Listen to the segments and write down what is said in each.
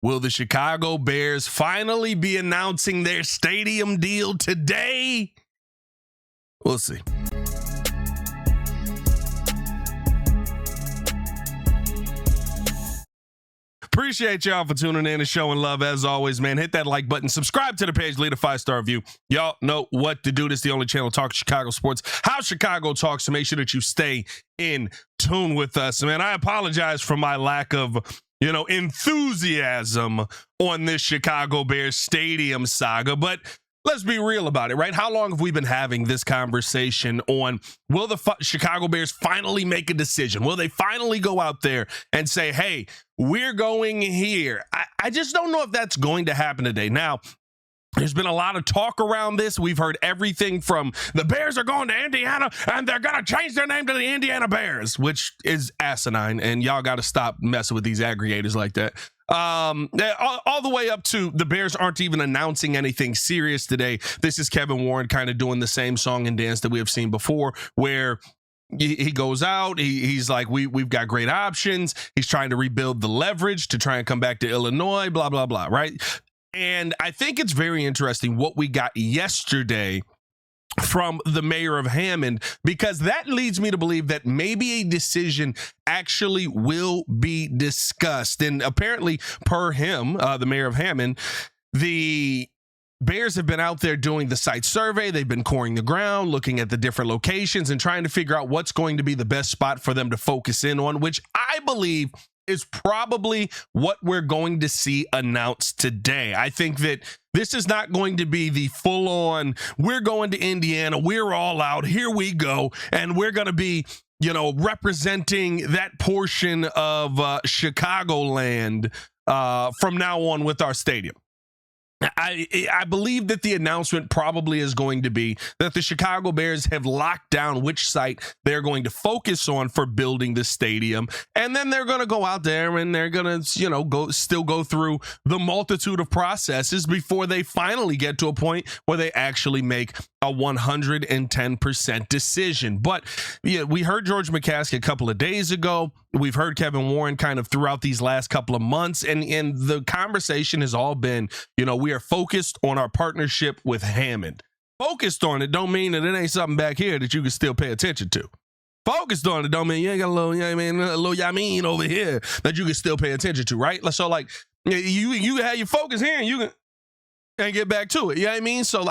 Will the Chicago Bears finally be announcing their stadium deal today? We'll see. Appreciate y'all for tuning in and showing love as always, man. Hit that like button, subscribe to the page, leave a 5-star review. Y'all know what to do. This is the only channel talking Chicago sports, how Chicago talks, so make sure that you stay in tune with us. Man, I apologize for my lack of, enthusiasm on this Chicago Bears stadium saga, but let's be real about it, right? How long have we been having this conversation on, will the Chicago Bears finally make a decision? Will they finally go out there and say, hey, we're going here? I just don't know if that's going to happen today. Now, there's been a lot of talk around this. We've heard everything from the Bears are going to Indiana and they're going to change their name to the Indiana Bears, which is asinine. And y'all got to stop messing with these aggregators like that. All the way up to the Bears aren't even announcing anything serious today. This is Kevin Warren kind of doing the same song and dance that we have seen before, where he goes out, he's like, we've got great options. He's trying to rebuild the leverage to try and come back to Illinois, blah, blah, blah, right? And I think it's very interesting what we got yesterday from the mayor of Hammond, because that leads me to believe that maybe a decision actually will be discussed. And apparently, per him, the mayor of Hammond, the Bears have been out there doing the site survey. They've been coring the ground, looking at the different locations and trying to figure out what's going to be the best spot for them to focus in on, which I believe is probably what we're going to see announced today. I think that this is not going to be the full-on, we're going to Indiana, we're all out, here we go, and we're going to be, representing that portion of Chicagoland from now on with our stadium. I believe that the announcement probably is going to be that the Chicago Bears have locked down which site they're going to focus on for building the stadium. And then they're going to go out there and they're going to, go through the multitude of processes before they finally get to a point where they actually make a 110% decision. But yeah, we heard George McCaskey a couple of days ago. We've heard Kevin Warren kind of throughout these last couple of months, and the conversation has all been, we are focused on our partnership with Hammond. Focused on it don't mean that it ain't something back here that you can still pay attention to. Focused on it don't mean you ain't got a little, a little yamin over here that you can still pay attention to, right? So like you have your focus here and you can get back to it. You know what I mean? So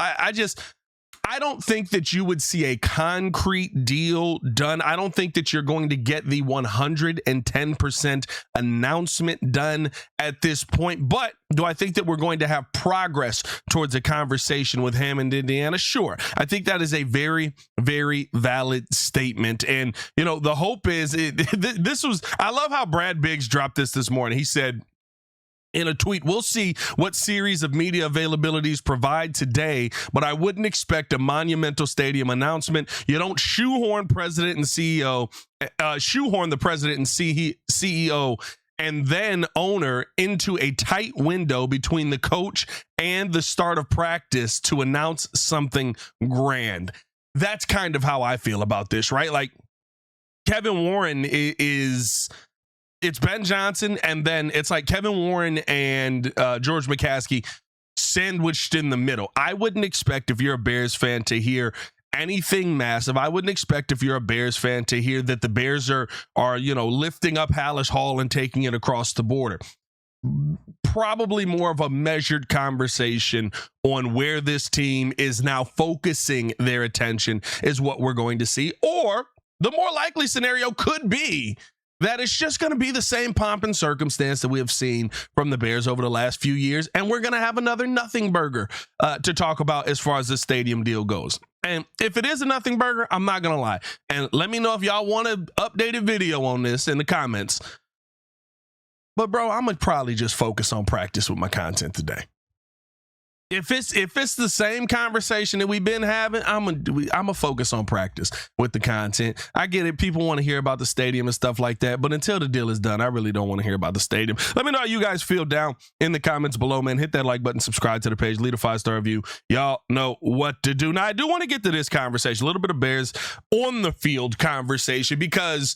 I don't think that you would see a concrete deal done. I don't think that you're going to get the 110% announcement done at this point. But do I think that we're going to have progress towards a conversation with Hammond, Indiana? Sure. I think that is a very, very valid statement. And, the hope is I love how Brad Biggs dropped this morning. He said, in a tweet, we'll see what series of media availabilities provide today, but I wouldn't expect a monumental stadium announcement. You don't shoehorn the president and CEO and then owner into a tight window between the coach and the start of practice to announce something grand. That's kind of how I feel about this, right? Like, Kevin Warren is... It's Ben Johnson, and then it's like Kevin Warren and George McCaskey sandwiched in the middle. I wouldn't expect, if you're a Bears fan, to hear anything massive. I wouldn't expect, if you're a Bears fan, to hear that the Bears are lifting up Hallis Hall and taking it across the border. Probably more of a measured conversation on where this team is now focusing their attention is what we're going to see. Or the more likely scenario could be that it's just going to be the same pomp and circumstance that we have seen from the Bears over the last few years, and we're going to have another nothing burger to talk about as far as the stadium deal goes. And if it is a nothing burger, I'm not going to lie. And let me know if y'all want an updated video on this in the comments. But, bro, I'm going to probably just focus on practice with my content today. If it's the same conversation that we've been having, I'm gonna focus on practice with the content. I get it. People want to hear about the stadium and stuff like that, but until the deal is done, I really don't want to hear about the stadium. Let me know how you guys feel down in the comments below, man. Hit that like button, subscribe to the page, leave a 5-star review. Y'all know what to do. Now, I do want to get to this conversation, a little bit of Bears on the field conversation, because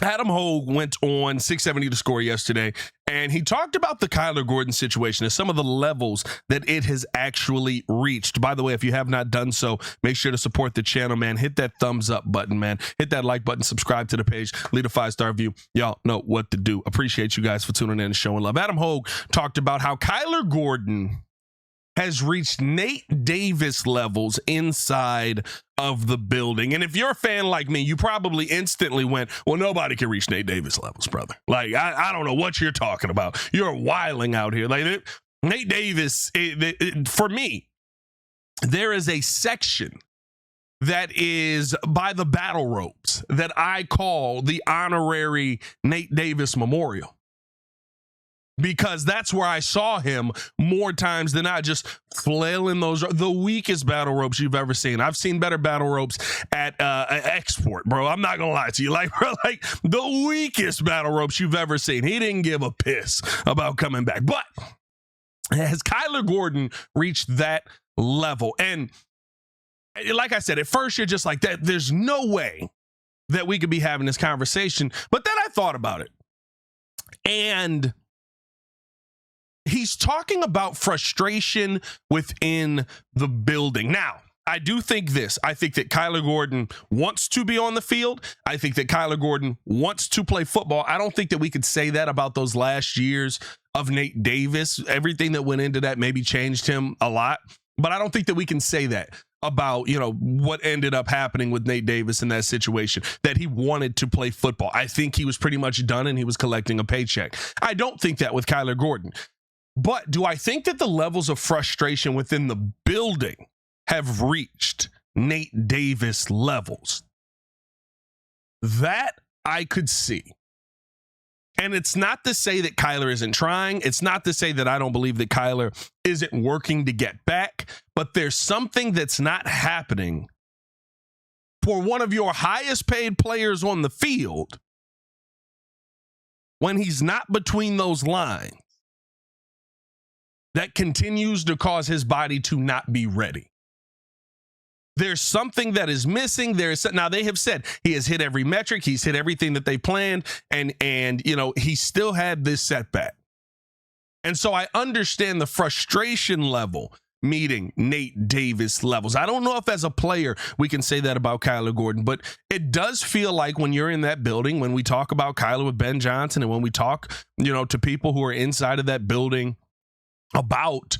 Adam Hogue went on 670 to score yesterday, and he talked about the Kyler Gordon situation and some of the levels that it has actually reached. By the way, if you have not done so, make sure to support the channel, man. Hit that thumbs up button, man. Hit that like button, subscribe to the page, leave a 5-star review. Y'all know what to do. Appreciate you guys for tuning in and showing love. Adam Hogue talked about how Kyler Gordon has reached Nate Davis levels inside of the building. And if you're a fan like me, you probably instantly went, well, nobody can reach Nate Davis levels, brother. Like, I don't know what you're talking about. You're wilding out here. Like, Nate Davis, for me, there is a section that is by the battle ropes that I call the honorary Nate Davis Memorial. Because that's where I saw him more times than not, just flailing the weakest battle ropes you've ever seen. I've seen better battle ropes at Export, bro. I'm not gonna lie to you, like the weakest battle ropes you've ever seen. He didn't give a piss about coming back. But has Kyler Gordon reached that level? And like I said, at first you're just like that. There's no way that we could be having this conversation. But then I thought about it, and he's talking about frustration within the building. Now, I do think this. I think that Kyler Gordon wants to be on the field. I think that Kyler Gordon wants to play football. I don't think that we could say that about those last years of Nate Davis. Everything that went into that maybe changed him a lot. But I don't think that we can say that about, what ended up happening with Nate Davis in that situation, that he wanted to play football. I think he was pretty much done and he was collecting a paycheck. I don't think that with Kyler Gordon. But do I think that the levels of frustration within the building have reached Nate Davis levels? That I could see. And it's not to say that Kyler isn't trying. It's not to say that I don't believe that Kyler isn't working to get back. But there's something that's not happening for one of your highest paid players on the field when he's not between those lines. That continues to cause his body to not be ready. There's something that is missing. Now they have said he has hit every metric. He's hit everything that they planned. And he still had this setback. And so I understand the frustration level meeting Nate Davis levels. I don't know if as a player we can say that about Kyler Gordon, but it does feel like when you're in that building, when we talk about Kyler with Ben Johnson, and when we talk, to people who are inside of that building about,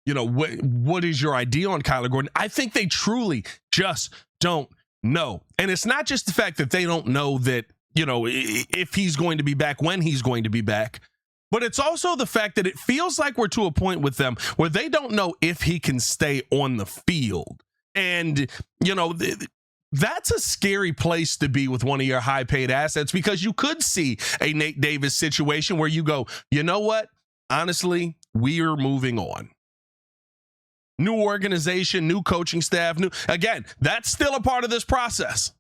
what is your idea on Kyler Gordon? I think they truly just don't know. And it's not just the fact that they don't know that, if he's going to be back, when he's going to be back, but it's also the fact that it feels like we're to a point with them where they don't know if he can stay on the field. And, that's a scary place to be with one of your high paid assets, because you could see a Nate Davis situation where you go, you know what? Honestly, we're moving on. New organization, new coaching staff, again, that's still a part of this process.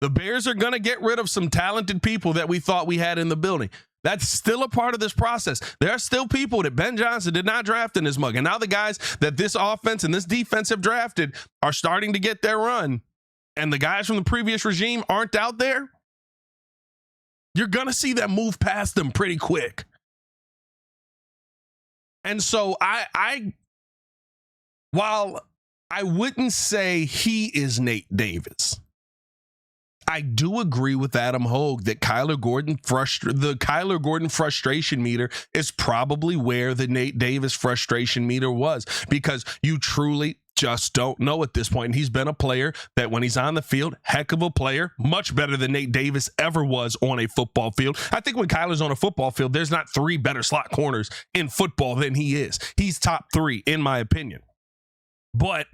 The Bears are going to get rid of some talented people that we thought we had in the building. That's still a part of this process. There are still people that Ben Johnson did not draft in this mug. And now the guys that this offense and this defense have drafted are starting to get their run. And the guys from the previous regime aren't out there. You're going to see them move past them pretty quick. And so while I wouldn't say he is Nate Davis, I do agree with Adam Hogue that the Kyler Gordon frustration meter is probably where the Nate Davis frustration meter was, because you truly just don't know at this point. And he's been a player that when he's on the field, heck of a player, much better than Nate Davis ever was on a football field. I think when Kyler's on a football field, there's not three better slot corners in football than he is. He's top three, in my opinion. But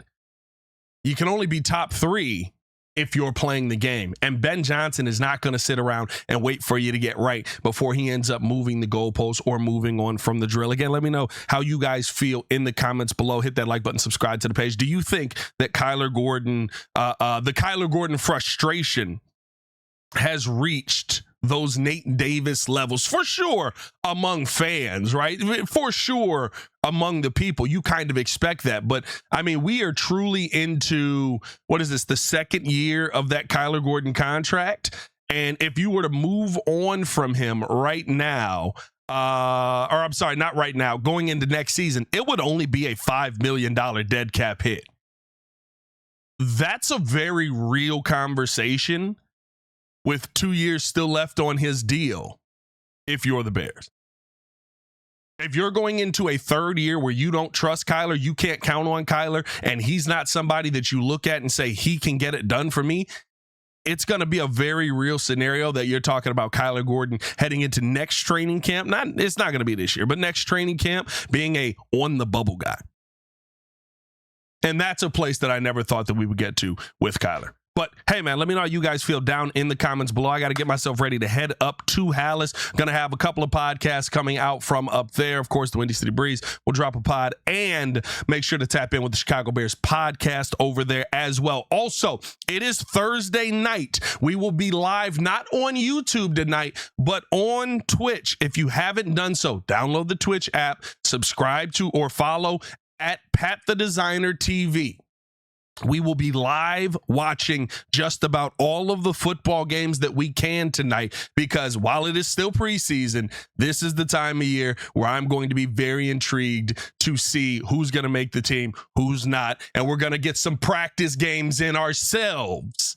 you can only be top three if you're playing the game. And Ben Johnson is not going to sit around and wait for you to get right before he ends up moving the goalposts or moving on from the drill. Again, let me know how you guys feel in the comments below. Hit that like button, subscribe to the page. Do you think that Kyler Gordon, the Kyler Gordon frustration has reached those Nate Davis levels? For sure among fans, right? For sure among the people, you kind of expect that. But I mean, we are truly into, what is this, the second year of that Kyler Gordon contract. And if you were to move on from him right now, or I'm sorry, not right now, going into next season, it would only be a $5 million dead cap hit. That's a very real conversation with 2 years still left on his deal if you're the Bears. If you're going into a third year where you don't trust Kyler, you can't count on Kyler, and he's not somebody that you look at and say, he can get it done for me, it's going to be a very real scenario that you're talking about Kyler Gordon heading into next training camp. It's not going to be this year, but next training camp being a on the bubble guy. And that's a place that I never thought that we would get to with Kyler. But hey, man, let me know how you guys feel down in the comments below. I got to get myself ready to head up to Hallis. Going to have a couple of podcasts coming out from up there. Of course, the Windy City Breeze will drop a pod, and make sure to tap in with the Chicago Bears podcast over there as well. Also, it is Thursday night. We will be live not on YouTube tonight, but on Twitch. If you haven't done so, download the Twitch app, subscribe to or follow at Pat the Designer TV. We will be live watching just about all of the football games that we can tonight, because while it is still preseason, this is the time of year where I'm going to be very intrigued to see who's going to make the team, who's not, and we're going to get some practice games in ourselves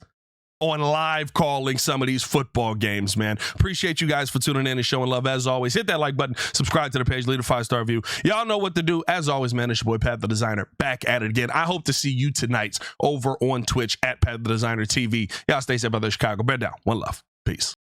on live calling some of these football games, man. Appreciate you guys for tuning in and showing love. As always, hit that like button, subscribe to the page, leave a 5-star review. Y'all know what to do. As always, man, it's your boy Pat the Designer back at it again. I hope to see you tonight over on Twitch at Pat the Designer TV. Y'all stay safe out there, Chicago. Bear down. One love. Peace.